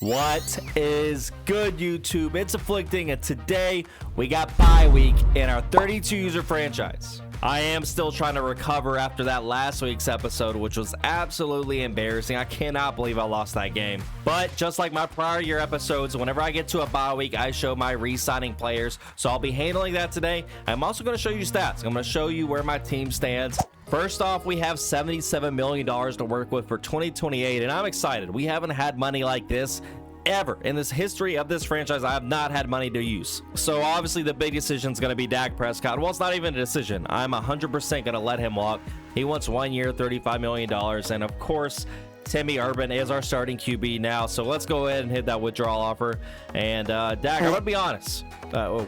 What is good, YouTube? It's Afflicting, and today we got bye week in our 32 user franchise. I am still trying to recover after that last week's episode, which was absolutely embarrassing. I cannot believe I lost that game. But just like my prior year episodes, whenever I get to a bye week, I show my resigning players. So I'll be handling that today. I'm also going to show you stats. I'm going to show you where my team stands. First off, we have $77 million to work with for 2028, and I'm excited. We haven't had money like this ever in this history of this franchise. I have not had money to use. So obviously the big decision is going to be Dak Prescott. Well, it's not even a decision. I'm 100% going to let him walk. He wants 1 year, $35 million. And of course, Timmy Urban is our starting QB now. So let's go ahead and hit that withdrawal offer. And Dak, I'm going to be honest.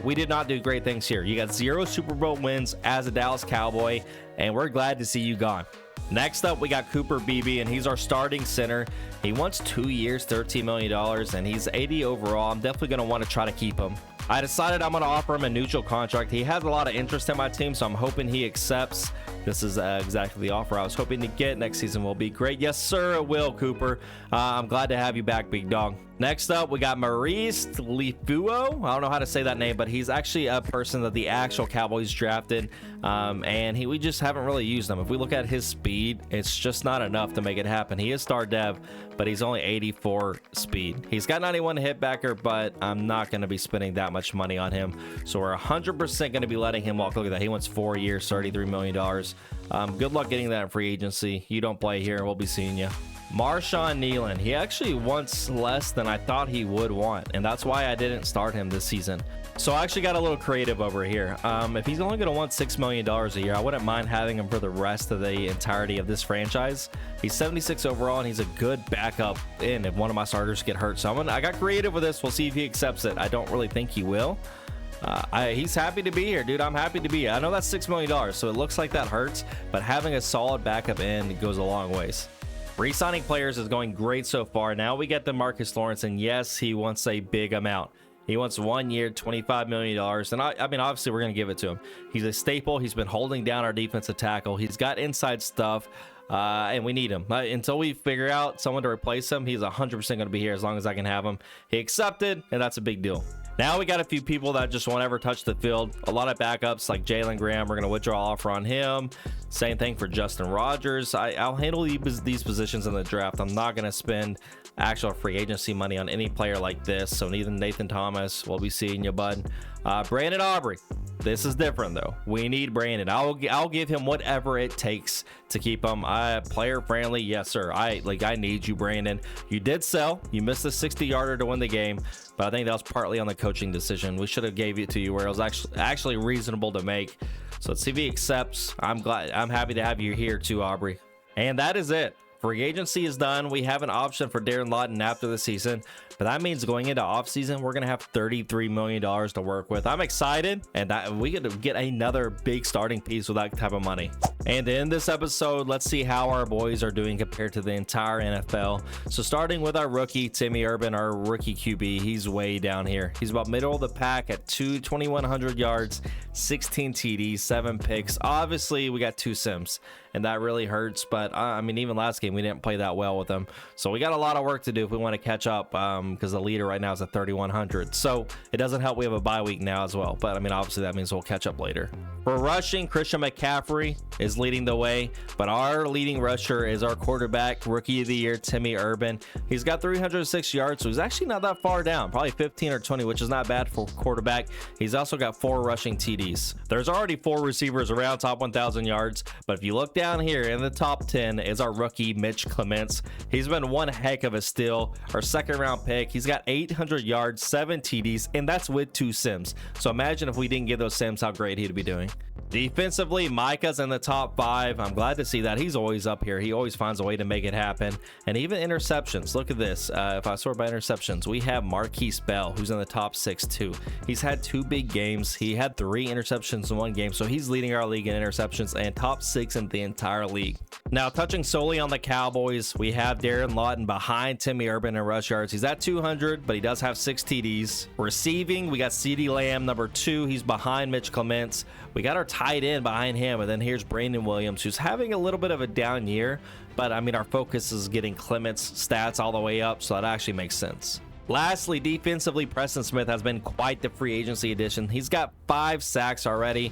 We did not do great things here. You got 0 Super Bowl wins as a Dallas Cowboy, and we're glad to see you gone. Next up, we got Cooper Beebe, and he's our starting center. He wants 2 years, $13 million, and he's 80 overall. I'm definitely going to want to try to keep him. I decided I'm going to offer him a neutral contract. He has a lot of interest in my team, so I'm hoping he accepts. This is exactly the offer I was hoping to get. Next season will be great. Yes, sir, it will, Cooper. I'm glad to have you back, big dog. Next up, we got Maurice Lifuo. I don't know how to say that name, but he's actually a person that the actual Cowboys drafted, and we just haven't really used him. If we look at his speed, it's just not enough to make it happen. He is star dev, but he's only 84 speed. He's got 91 hitbacker, but I'm not going to be spending that much money on him. So we're 100% going to be letting him walk. Look at that. He wants 4 years, $33 million. Good luck getting that in free agency. You don't play here. We'll be seeing you. Marshawn Nealon, he actually wants less than I thought he would want, and that's why I didn't start him this season. So I actually got a little creative over here. If he's only going to want $6 million a year, I wouldn't mind having him for the rest of the entirety of this franchise. He's 76 overall, and he's a good backup in if one of my starters get hurt. So I got creative with this. We'll see if he accepts it. I don't really think he will. He's happy to be here, dude. I'm happy to be here. I know that's $6 million, so it looks like that hurts, but having a solid backup in goes a long ways. Resigning players is going great so far. Now we get the Marcus Lawrence, and yes, he wants a big amount. He wants 1 year, $25 million, and I mean, obviously, we're going to give it to him. He's a staple. He's been holding down our defensive tackle. He's got inside stuff, and we need him. Until we figure out someone to replace him, he's 100% going to be here as long as I can have him. He accepted, and that's a big deal. Now we got a few people that just won't ever touch the field. A lot of backups like Jalen Graham. We're going to withdraw offer on him. Same thing for Justin Rogers. I'll handle these positions in the draft. I'm not going to spend actual free agency money on any player like this. So neither Nathan Thomas, we'll be seeing you, bud. Brandon Aubrey. This is different though. We need Brandon. I'll give him whatever it takes to keep him player friendly. Yes, sir. I need you, Brandon. You did sell. You missed a 60-yarder to win the game, but I think that was partly on the coaching decision. We should have gave it to you where it was actually reasonable to make. So let's see if he accepts. I'm happy to have you here too, Aubrey. And that is it. Free agency is done. We have an option for Darren Lawton after the season, but that means going into offseason, we're going to have $33 million to work with. I'm excited, and we get to get another big starting piece with that type of money. And in this episode, let's see how our boys are doing compared to the entire NFL. So starting with our rookie, Timmy Urban, our rookie QB, he's way down here. He's about middle of the pack at 2,100 yards, 16 TDs, 7 picks. Obviously, we got 2 sims, and that really hurts. But I mean, even last game, we didn't play that well with him. So we got a lot of work to do if we want to catch up, because the leader right now is at 3,100. So it doesn't help we have a bye week now as well. But I mean, obviously, that means we'll catch up later. For rushing, Christian McCaffrey is leading the way, but our leading rusher is our quarterback, rookie of the year, Timmy Urban. He's got 306 yards, so he's actually not that far down, probably 15 or 20, which is not bad for quarterback. He's also got 4 rushing TDs. There's already 4 receivers around top 1,000 yards, but if you look down here in the top 10 is our rookie, Mitch Clements. He's been one heck of a steal, our second round pick. He's got 800 yards, 7 TDs, and that's with 2 sims. So imagine if we didn't get those sims, how great he'd be doing. Defensively, Micah's in the top 5. I'm glad to see that. He's always up here. He always finds a way to make it happen. And even interceptions. Look at this. If I sort by interceptions, we have Marquise Bell, who's in the top 6 too. He's had 2 big games. He had 3 interceptions in 1 game, so he's leading our league in interceptions and top 6 in the entire league. Now, touching solely on the Cowboys, we have Darren Lawton behind Timmy Urban in rush yards. He's at 200, but he does have 6 TDs. Receiving, we got CeeDee Lamb, number 2. He's behind Mitch Clements. We got our tight end behind him, and then here's Brandon Williams, who's having a little bit of a down year, but I mean, our focus is getting Clement's stats all the way up, so that actually makes sense. Lastly, defensively, Preston Smith has been quite the free agency addition. He's got 5 sacks already.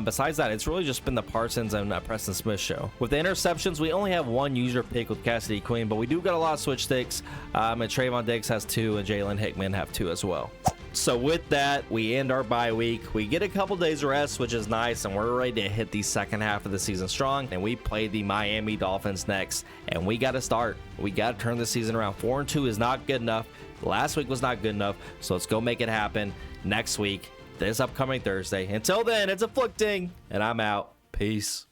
Besides that, it's really just been the Parsons and Preston Smith show. With the interceptions, we only have 1 user pick with Cassidy Queen, but we do got a lot of switch sticks. And Trayvon Diggs has 2, and Jalen Hickman have 2 as well. So with that, we end our bye week. We get a couple days rest, which is nice, and we're ready to hit the second half of the season strong. And we play the Miami Dolphins next, and we got to start. We got to turn the season around. 4-2 is not good enough. Last week was not good enough, so let's go make it happen next week, this upcoming Thursday. Until then, it's Afflicting, and I'm out. Peace.